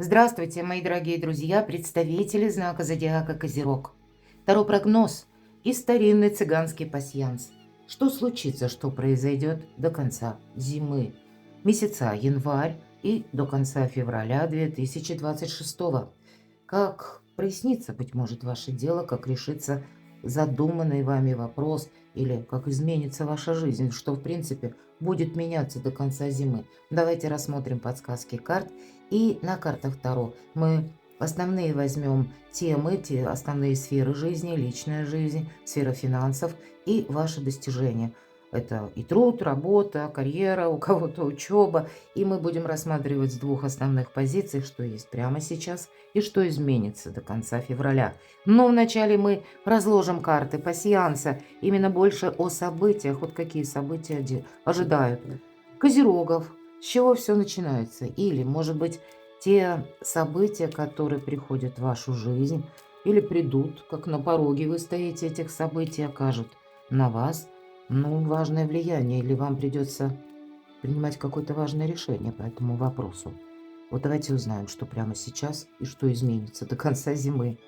Здравствуйте, мои дорогие друзья, представители знака зодиака Козерог. Таро прогноз и старинный цыганский пасьянс. Что случится, что произойдет до конца зимы, месяца январь и до конца февраля 2026. Как прояснится, быть может, ваше дело, как решится задуманный вами вопрос или как изменится ваша жизнь, что, в принципе, будет меняться до конца зимы. Давайте рассмотрим подсказки карт. И на картах Таро мы основные возьмем темы, те основные сферы жизни, личная жизнь, сфера финансов и ваши достижения. Это и труд, работа, карьера, у кого-то учеба. И мы будем рассматривать с двух основных позиций, что есть прямо сейчас и что изменится до конца февраля. Но вначале мы разложим карты пасьянса, именно больше о событиях, вот какие события ожидают козерогов, с чего все начинается. Или, может быть, те события, которые приходят в вашу жизнь или придут, как на пороге вы стоите этих событий, окажут на вас важное влияние, или вам придется принимать какое-то важное решение по этому вопросу. Вот давайте узнаем, что прямо сейчас и что изменится до конца зимы.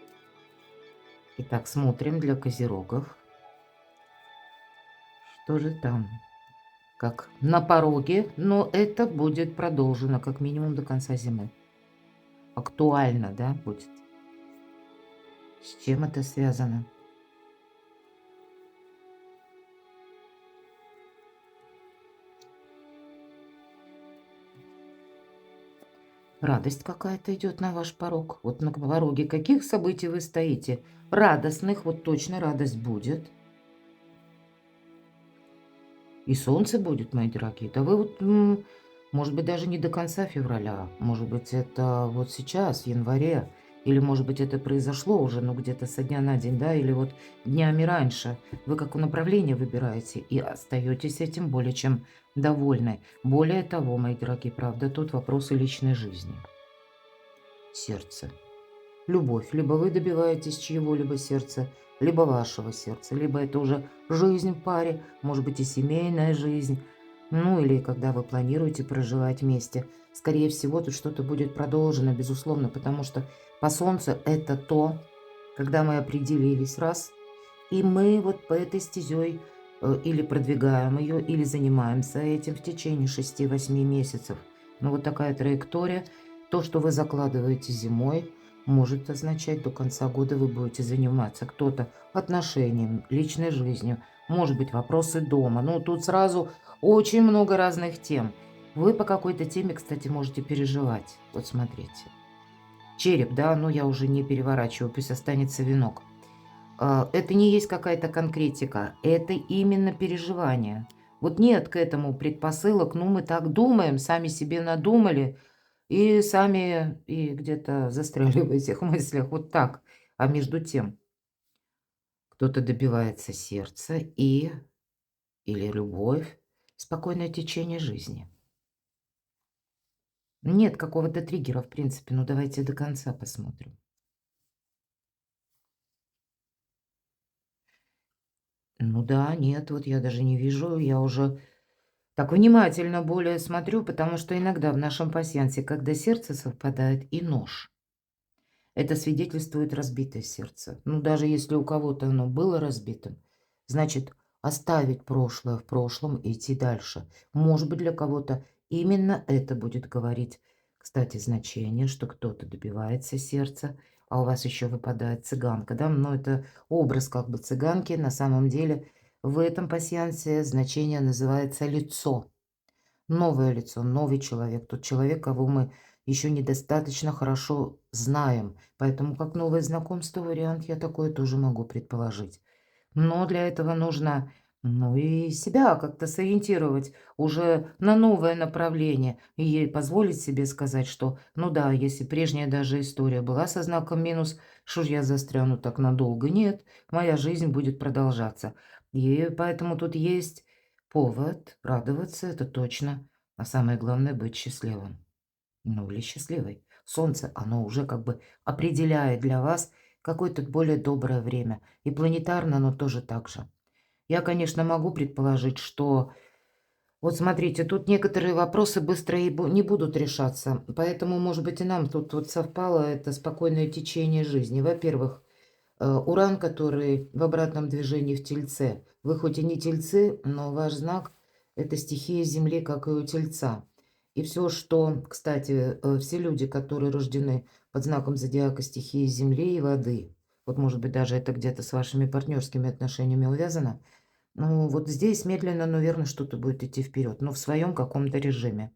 Итак, смотрим для козерогов. Что же там? Как на пороге, но это будет продолжено как минимум до конца зимы. Актуально, да, будет? С чем это связано? Радость какая-то идет на ваш порог. Вот на пороге каких событий вы стоите? Радостных, вот точно радость будет. И солнце будет, мои дорогие. Да вы вот, может быть, даже не до конца февраля. Может быть, это вот сейчас, в январе. Или, может быть, это произошло уже, ну, где-то со дня на день, да, или вот днями раньше. Вы как направление выбираете и остаетесь этим более чем довольны. Более того, мои дорогие, правда, тут вопросы личной жизни. Сердце. Любовь. Либо вы добиваетесь чьего-либо сердца, либо вашего сердца, либо это уже жизнь в паре, может быть и семейная жизнь, ну или когда вы планируете проживать вместе. Скорее всего, тут что-то будет продолжено, безусловно, потому что по Солнцу это то, когда мы определились раз, и мы вот по этой стезей или продвигаем ее, или занимаемся этим в течение 6-8 месяцев. Ну вот такая траектория. То, что вы закладываете зимой, может означать, до конца года вы будете заниматься. Кто-то отношениями, личной жизнью, может быть, вопросы дома. Ну, тут сразу очень много разных тем. Вы по какой-то теме, кстати, можете переживать. Вот смотрите. Череп, да, ну я уже не переворачиваю, пусть останется венок. Это не есть какая-то конкретика, это именно переживание. Вот нет к этому предпосылок, ну мы так думаем, сами себе надумали, и сами и где-то застряли в этих мыслях, вот так. А между тем, кто-то добивается сердца или любовь, спокойное течение жизни. Нет какого-то триггера, в принципе, ну давайте до конца посмотрим. Ну да, нет, вот я даже не вижу, я уже так внимательно более смотрю, потому что иногда в нашем пасьянсе, когда сердце совпадает и нож, это свидетельствует разбитое сердце. Ну, даже если у кого-то оно было разбитым, значит, оставить прошлое в прошлом и идти дальше. Может быть, для кого-то именно это будет говорить, кстати, значение, что кто-то добивается сердца, а у вас еще выпадает цыганка, да? Но это образ как бы цыганки. На самом деле в этом пасьянсе значение называется лицо. Новое лицо, новый человек, тот человек, кого мы еще недостаточно хорошо знаем. Поэтому как новое знакомство вариант я такое тоже могу предположить. Но для этого нужно, ну и себя как-то сориентировать уже на новое направление и позволить себе сказать, что, ну да, если прежняя даже история была со знаком минус, что ж я застряну так надолго? Нет, моя жизнь будет продолжаться. И поэтому тут есть повод радоваться, это точно. А самое главное быть счастливым. Ну или счастливой. Солнце, оно уже как бы определяет для вас какое-то более доброе время. И планетарно оно тоже так же. Я, конечно, могу предположить, что Вот смотрите, тут некоторые вопросы быстро и не будут решаться, поэтому, может быть, и нам тут вот совпало это спокойное течение жизни. Во-первых, Уран, который в обратном движении в Тельце. Вы хоть и не Тельцы, но ваш знак– это стихия Земли, как и у Тельца. И все, что, кстати, все люди, которые рождены под знаком зодиака стихии Земли и воды, вот, может быть, даже это где-то с вашими партнерскими отношениями увязано, ну, вот здесь медленно, но верно что-то будет идти вперед, но в своем каком-то режиме.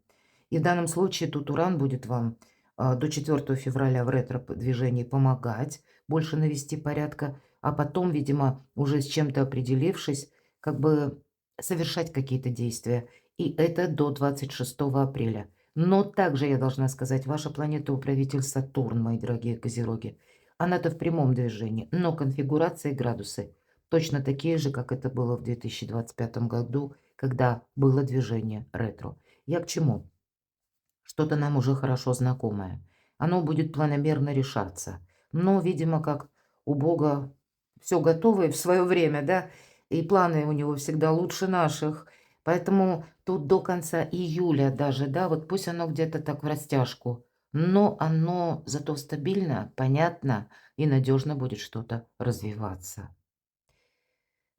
И в данном случае тут Уран будет вам до 4 февраля в ретро-движении помогать, больше навести порядка, а потом, видимо, уже с чем-то определившись, как бы совершать какие-то действия. И это до 26 апреля. Но также я должна сказать, ваша планета-управитель Сатурн, мои дорогие козероги, она-то в прямом движении, но конфигурация и градусы точно такие же, как это было в 2025 году, когда было движение ретро. Я к чему? Что-то нам уже хорошо знакомое. Оно будет планомерно решаться. Но, видимо, как у Бога все готово и в свое время, да, и планы у него всегда лучше наших. Поэтому тут до конца июля даже, да, вот пусть оно где-то так в растяжку, но оно зато стабильно, понятно и надежно будет что-то развиваться.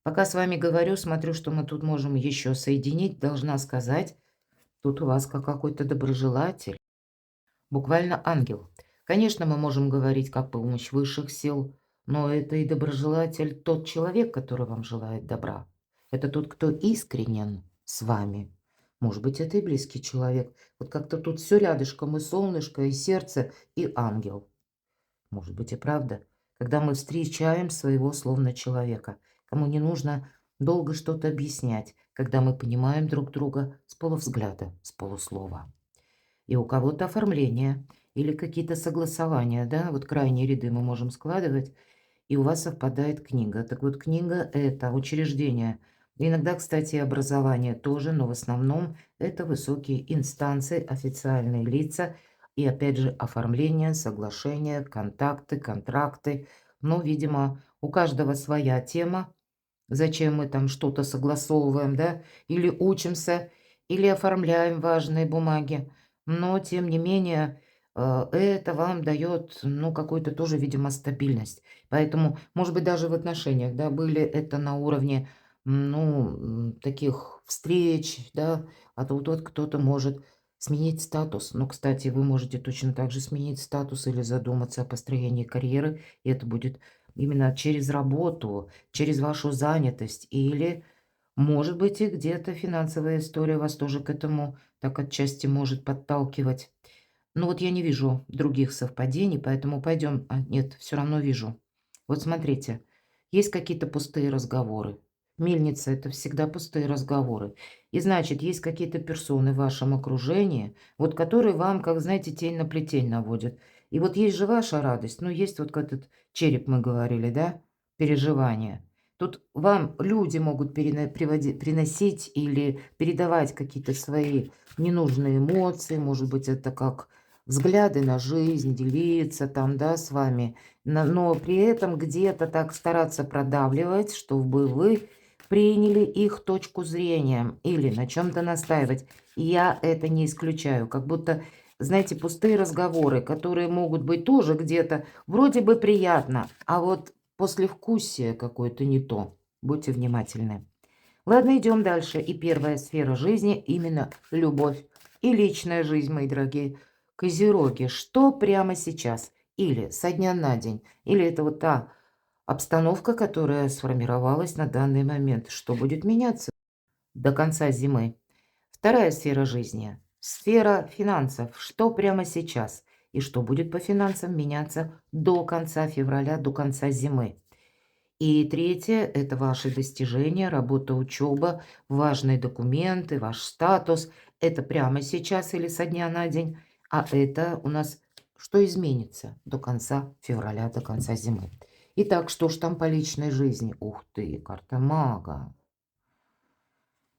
Пока с вами говорю, смотрю, что мы тут можем еще соединить. Должна сказать, тут у вас как какой-то доброжелатель, буквально ангел. Конечно, мы можем говорить как помощь высших сил, но это и доброжелатель тот человек, который вам желает добра. Это тот, кто искренен с вами. Может быть, это и близкий человек. Вот как-то тут все рядышком, и солнышко, и сердце, и ангел. Может быть и правда, когда мы встречаем своего словно человека, кому не нужно долго что-то объяснять, когда мы понимаем друг друга с полувзгляда, с полуслова. И у кого-то оформление или какие-то согласования, да, вот крайние ряды мы можем складывать, и у вас совпадает книга. Так вот, книга– это учреждение. Иногда, кстати, и образование тоже, но в основном это высокие инстанции, официальные лица и, опять же, оформление, соглашения, контакты, контракты. Но, видимо, у каждого своя тема, зачем мы там что-то согласовываем, да, или учимся, или оформляем важные бумаги. Но, тем не менее, это вам дает, ну, какую-то тоже, видимо, стабильность. Поэтому, может быть, даже в отношениях, да, были это на уровне, ну, таких встреч, да, а тут вот кто-то может сменить статус. Но, кстати, вы можете точно так же сменить статус или задуматься о построении карьеры, и это будет именно через работу, через вашу занятость или, может быть, и где-то финансовая история вас тоже к этому так отчасти может подталкивать. Но вот я не вижу других совпадений, поэтому пойдем. Нет, все равно вижу. Вот смотрите, есть какие-то пустые разговоры. Мельница– это всегда пустые разговоры. И значит, есть какие-то персоны в вашем окружении, вот которые вам, как знаете, тень на плетень наводят. И вот есть же ваша радость, ну есть вот этот череп, мы говорили, да, переживания. Тут вам люди могут приносить или передавать какие-то свои ненужные эмоции, может быть, это как взгляды на жизнь, делиться там, да, с вами, но при этом где-то так стараться продавливать, чтобы вы приняли их точку зрения или на чем-то настаивать. Я это не исключаю, как будто, знаете, пустые разговоры, которые могут быть тоже где-то вроде бы приятно, а вот послевкусие какое-то не то. Будьте внимательны. Ладно, идем дальше. И первая сфера жизни именно любовь и личная жизнь, мои дорогие козероги. Что прямо сейчас? Или со дня на день? Или это вот та обстановка, которая сформировалась на данный момент? Что будет меняться до конца зимы? Вторая сфера жизни. Сфера финансов. Что прямо сейчас? И что будет по финансам меняться до конца февраля, до конца зимы? И третье– это ваши достижения, работа, учеба, важные документы, ваш статус. Это прямо сейчас или со дня на день. А это у нас что изменится до конца февраля, до конца зимы. Итак, что ж там по личной жизни? Ух ты, карта мага.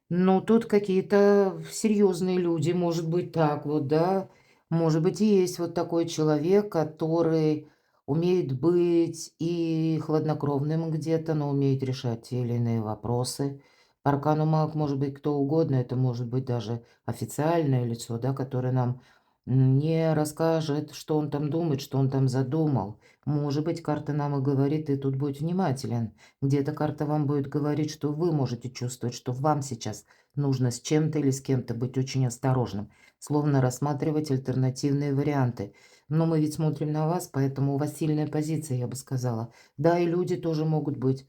Ну, тут какие-то серьезные люди, может быть, так вот, да. Может быть, и есть вот такой человек, который умеет быть и хладнокровным где-то, но умеет решать те или иные вопросы. По аркану маг может быть кто угодно, это может быть даже официальное лицо, да, которое нам не расскажет, что он там думает, что он там задумал. Может быть, карта нам и говорит, и тут будь внимателен. Где-то карта вам будет говорить, что вы можете чувствовать, что вам сейчас нужно с чем-то или с кем-то быть очень осторожным, словно рассматривать альтернативные варианты. Но мы ведь смотрим на вас, поэтому у вас сильная позиция, я бы сказала. Да, и люди тоже могут быть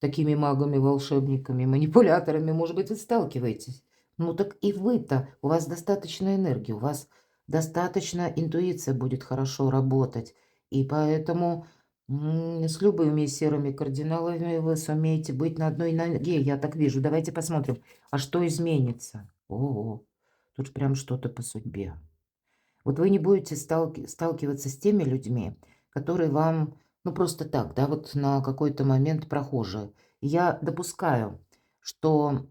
такими магами, волшебниками, манипуляторами, может быть, вы сталкиваетесь. Ну так и вы-то, у вас достаточно энергии, у вас достаточно интуиция будет хорошо работать. И поэтому с любыми серыми кардиналами вы сумеете быть на одной ноге, я так вижу. Давайте посмотрим, а что изменится? О, тут прям что-то по судьбе. Вот вы не будете сталкиваться с теми людьми, которые вам, ну, просто так, да, вот на какой-то момент прохожие. Я допускаю, что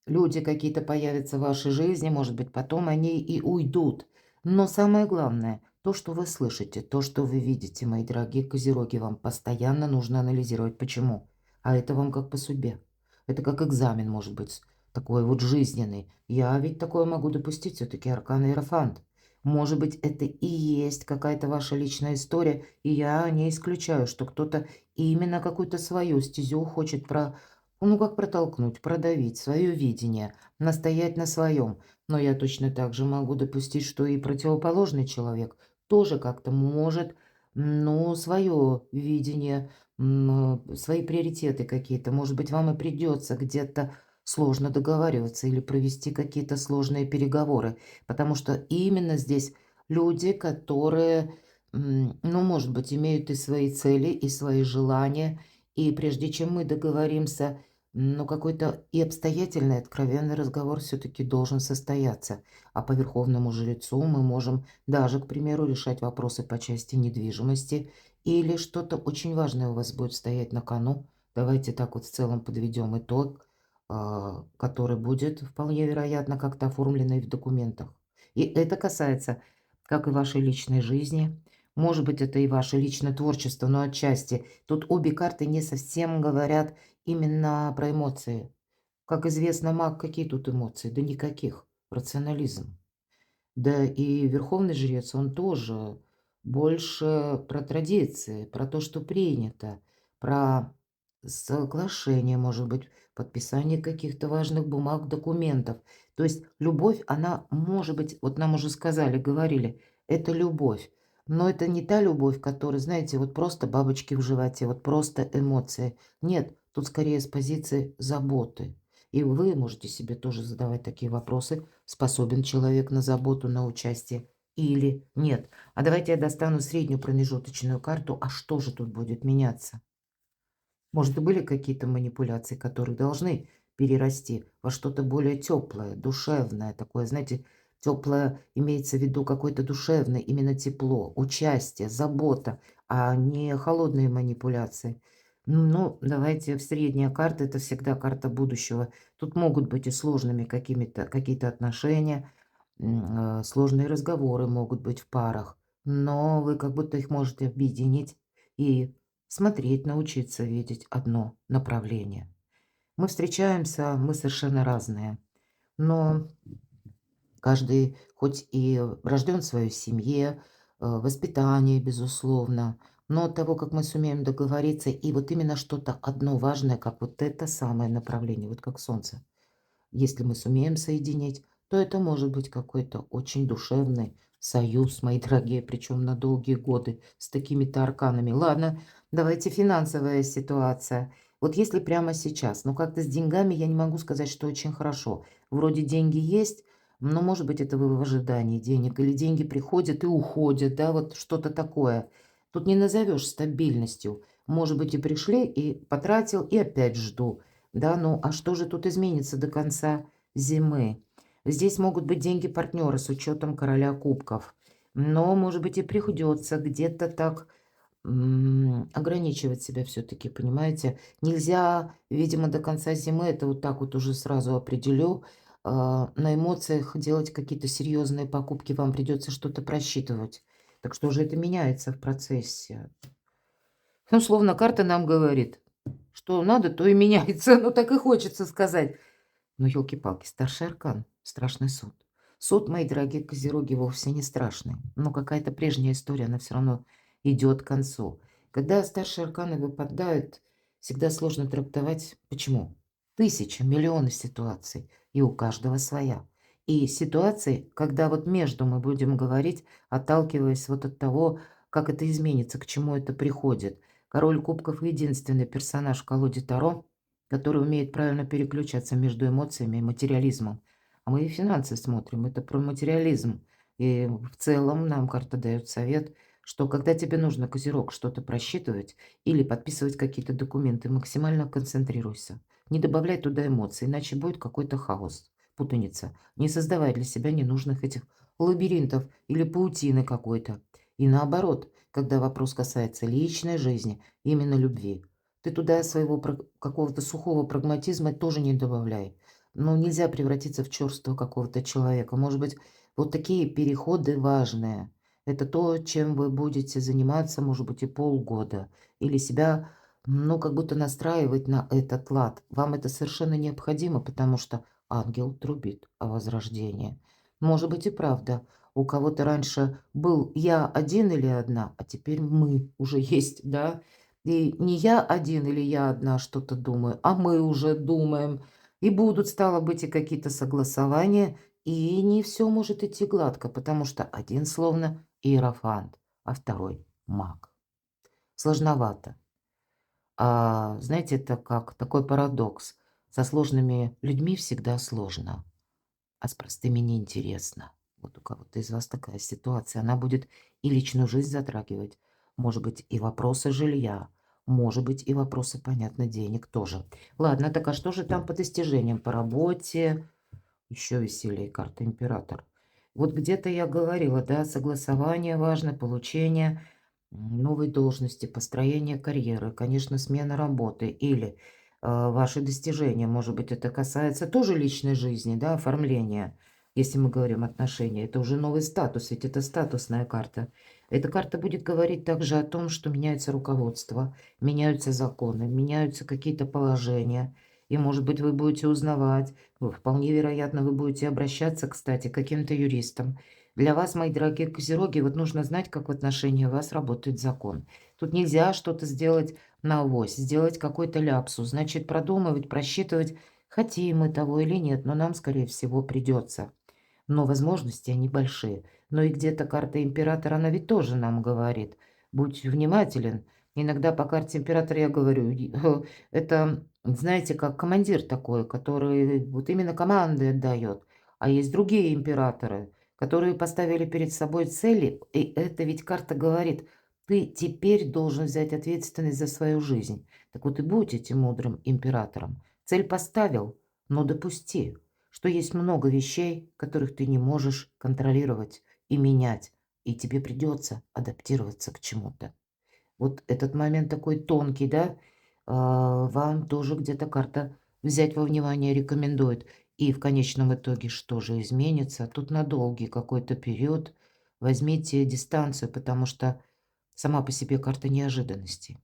люди какие-то появятся в вашей жизни, может быть, потом они и уйдут. Но самое главное, то, что вы слышите, то, что вы видите, мои дорогие козероги, вам постоянно нужно анализировать. Почему? А это вам как по судьбе. Это как экзамен, может быть, такой вот жизненный. Я ведь такое могу допустить, все-таки аркан Иерофант. Может быть, это и есть какая-то ваша личная история, и я не исключаю, что кто-то именно какую-то свою стезю хочет ну, как протолкнуть, продавить свое видение, настоять на своем. Но я точно так же могу допустить, что и противоположный человек тоже как-то может, ну, свое видение, свои приоритеты какие-то. Может быть, вам и придется где-то сложно договариваться или провести какие-то сложные переговоры, потому что именно здесь люди, которые, ну, может быть, имеют и свои цели, и свои желания, и прежде чем мы договоримся, ну, какой-то и обстоятельный, откровенный разговор все-таки должен состояться. А по верховному жрецу мы можем даже, к примеру, решать вопросы по части недвижимости или что-то очень важное у вас будет стоять на кону. Давайте так вот в целом подведем итог, который будет вполне вероятно как-то оформленный в документах. И это касается как и вашей личной жизни, может быть, это и ваше личное творчество, но отчасти. Тут обе карты не совсем говорят именно про эмоции. Как известно, маг, какие тут эмоции? Да никаких. Рационализм. Да и верховный жрец, он тоже больше про традиции, про то, что принято, про соглашение, может быть, подписание каких-то важных бумаг, документов. То есть любовь, она может быть, вот нам уже сказали, говорили, это любовь. Но это не та любовь, которая, знаете, вот просто бабочки в животе, вот просто эмоции. Нет, тут скорее с позиции заботы. И вы можете себе тоже задавать такие вопросы. Способен человек на заботу, на участие или нет? А давайте я достану среднюю промежуточную карту. А что же тут будет меняться? Может, и были какие-то манипуляции, которые должны перерасти во что-то более теплое, душевное, такое, знаете, теплое имеется в виду какое-то душевное, именно тепло, участие, забота, а не холодные манипуляции. Ну, давайте в средняя карта, это всегда карта будущего. Тут могут быть и сложными какие-то отношения, сложные разговоры могут быть в парах, но вы как будто их можете объединить и смотреть, научиться видеть одно направление. Мы встречаемся, мы совершенно разные, но каждый хоть и рожден в своей семье, воспитание, безусловно, но от того, как мы сумеем договориться, и вот именно что-то одно важное, как вот это самое направление, вот как солнце, если мы сумеем соединить, то это может быть какой-то очень душевный союз, мои дорогие, причем на долгие годы с такими-то арканами. Ладно, давайте финансовая ситуация. Вот если прямо сейчас, ну как-то с деньгами я не могу сказать, что очень хорошо. Вроде деньги есть, но может быть это вы в ожидании денег, или деньги приходят и уходят, да, вот что-то такое. Тут не назовешь стабильностью. Может быть и пришли, и потратил, и опять жду. Да, ну а что же тут изменится до конца зимы? Здесь могут быть деньги партнера с учетом короля кубков. Но, может быть, и приходится где-то так ограничивать себя все-таки, понимаете? Нельзя, видимо, до конца зимы, это вот так вот уже сразу определю, на эмоциях делать какие-то серьезные покупки, вам придется что-то просчитывать. Так что же это меняется в процессе? Ну, словно карта нам говорит. Что надо, то и меняется. Ну, так и хочется сказать. Но елки-палки, старший аркан, страшный суд. Суд, мои дорогие козероги, вовсе не страшный. Но какая-то прежняя история, она все равно идет к концу. Когда старшие арканы выпадают, всегда сложно трактовать. Почему? Тысячи, миллионы ситуаций, и у каждого своя. И ситуации, когда вот между мы будем говорить, отталкиваясь вот от того, как это изменится, к чему это приходит. Король кубков — единственный персонаж в колоде Таро, который умеет правильно переключаться между эмоциями и материализмом. А мы и финансы смотрим, это про материализм. И в целом нам карта дает совет, что когда тебе нужно, козерог, что-то просчитывать или подписывать какие-то документы, максимально концентрируйся. Не добавляй туда эмоций, иначе будет какой-то хаос, путаница. Не создавай для себя ненужных этих лабиринтов или паутины какой-то. И наоборот, когда вопрос касается личной жизни, именно любви, ты туда своего какого-то сухого прагматизма тоже не добавляй. Но нельзя превратиться в черствого какого-то человека. Может быть, вот такие переходы важные. Это то, чем вы будете заниматься, может быть, и полгода. Или себя, ну, как будто настраивать на этот лад. Вам это совершенно необходимо, потому что ангел трубит о возрождении. Может быть, и правда. У кого-то раньше был я один или одна, а теперь мы уже есть, да? И не я один или я одна что-то думаю, а мы уже думаем. И будут, стало быть, и какие-то согласования. И не все может идти гладко, потому что один словно иерофант, а второй маг. Сложновато. Знаете, это как такой парадокс. Со сложными людьми всегда сложно, а с простыми неинтересно. Вот у кого-то из вас такая ситуация. Она будет и личную жизнь затрагивать, может быть, и вопросы жилья, может быть, и вопросы, понятно, денег тоже. Ладно, так а что же там по достижениям, по работе? Еще веселее карта император. Вот где-то я говорила, да, согласование важно, получение новой должности, построение карьеры, конечно, смена работы или ваши достижения. Может быть, это касается тоже личной жизни, да, оформления. Если мы говорим отношения, это уже новый статус, ведь это статусная карта. Эта карта будет говорить также о том, что меняется руководство, меняются законы, меняются какие-то положения. И, может быть, вы будете узнавать, вполне вероятно, вы будете обращаться, кстати, к каким-то юристам. Для вас, мои дорогие козероги, вот нужно знать, как в отношении вас работает закон. Тут нельзя что-то сделать на авось, сделать какой-то ляпсус. Значит, продумывать, просчитывать, хотим мы того или нет, но нам, скорее всего, придется. Но возможности они большие. Но и где-то карта императора, она ведь тоже нам говорит. Будь внимателен. Иногда по карте императора я говорю, это, знаете, как командир такой, который вот именно команды отдает. А есть другие императоры, которые поставили перед собой цели. И это ведь карта говорит, ты теперь должен взять ответственность за свою жизнь. Так вот и будь этим мудрым императором. Цель поставил, но допусти, что есть много вещей, которых ты не можешь контролировать и менять, и тебе придется адаптироваться к чему-то. Вот этот момент такой тонкий, да, вам тоже где-то карта взять во внимание рекомендует. И в конечном итоге что же изменится? Тут на долгий какой-то период возьмите дистанцию, потому что сама по себе карта неожиданностей.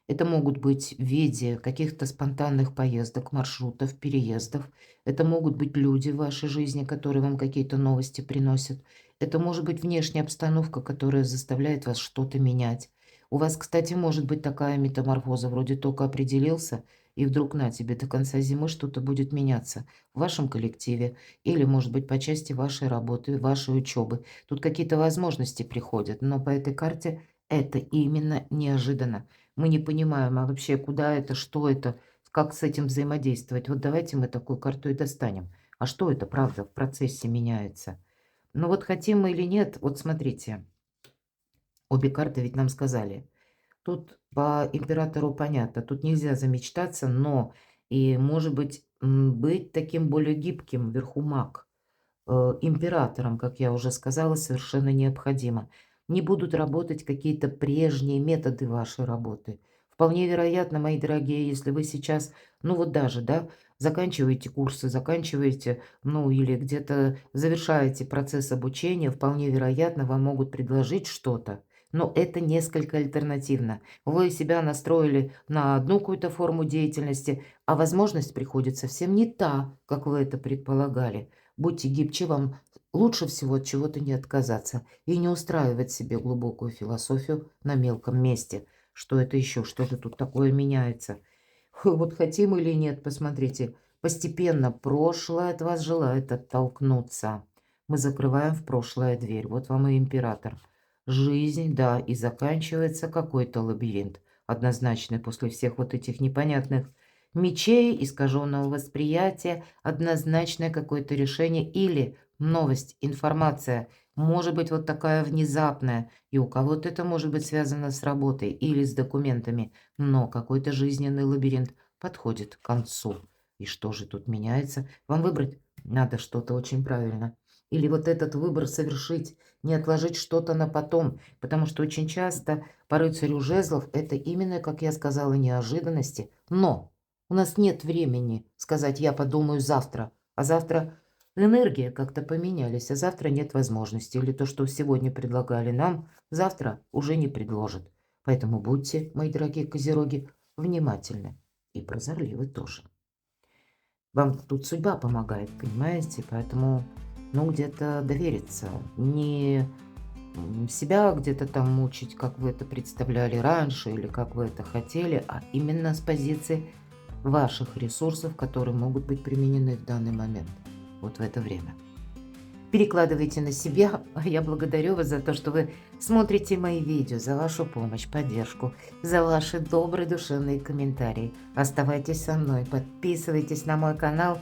Это могут быть в виде каких-то спонтанных поездок, маршрутов, переездов. Это могут быть люди в вашей жизни, которые вам какие-то новости приносят. Это может быть внешняя обстановка, которая заставляет вас что-то менять. У вас, кстати, может быть такая метаморфоза, вроде только определился, и вдруг на тебе до конца зимы что-то будет меняться в вашем коллективе или, может быть, по части вашей работы, вашей учебы. Тут какие-то возможности приходят, но по этой карте это именно неожиданно. Мы не понимаем, а вообще куда это, что это, как с этим взаимодействовать. Вот давайте мы такую карту и достанем. А что это, правда, в процессе меняется? Ну вот хотим мы или нет, вот смотрите, обе карты ведь нам сказали. Тут по императору понятно, тут нельзя замечтаться, но и, может быть, быть таким более гибким вверху маг. Императором, как я уже сказала, совершенно необходимо. Не будут работать какие-то прежние методы вашей работы. Вполне вероятно, мои дорогие, если вы сейчас, ну вот даже, да, заканчиваете курсы, заканчиваете, ну или где-то завершаете процесс обучения, вполне вероятно, вам могут предложить что-то. но это несколько альтернативно. Вы себя настроили на одну какую-то форму деятельности, а возможность приходит совсем не та, как вы это предполагали. Будьте гибче, вам лучше всего от чего-то не отказаться и не устраивать себе глубокую философию на мелком месте. Что это еще, что-то тут такое меняется. Вот хотим или нет, посмотрите, постепенно прошлое от вас желает оттолкнуться. Мы закрываем в прошлое дверь. Вот вам и император. Жизнь, да, и заканчивается какой-то лабиринт, однозначный после всех вот этих непонятных мечей, искаженного восприятия, однозначное какое-то решение или новость, информация, может быть вот такая внезапная, и у кого-то это может быть связано с работой или с документами, но какой-то жизненный лабиринт подходит к концу. И что же тут меняется? Вам выбрать надо что-то очень правильно. Или вот этот выбор совершить, не отложить что-то на потом, потому что очень часто по рыцарю жезлов это именно, как я сказала, неожиданности. Но у нас нет времени сказать «я подумаю завтра», а завтра энергия как-то поменялись, а завтра нет возможности. Или то, что сегодня предлагали нам, завтра уже не предложат. Поэтому будьте, мои дорогие козероги, внимательны и прозорливы тоже. Вам тут судьба помогает, понимаете? Поэтому, ну, где-то довериться. Не себя где-то там мучить, как вы это представляли раньше или как вы это хотели, а именно с позиции ваших ресурсов, которые могут быть применены в данный момент, вот в это время. Перекладывайте на себя, а я благодарю вас за то, что вы смотрите мои видео, за вашу помощь, поддержку, за ваши добрые душевные комментарии. Оставайтесь со мной, подписывайтесь на мой канал.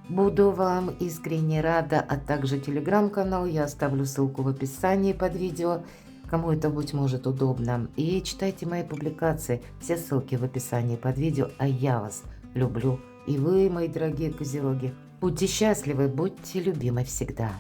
Буду вам искренне рада, а также телеграм-канал. Я оставлю ссылку в описании под видео, кому это, быть может, удобно. И читайте мои публикации, все ссылки в описании под видео. А я вас люблю. И вы, мои дорогие козероги, будьте счастливы, будьте любимы всегда.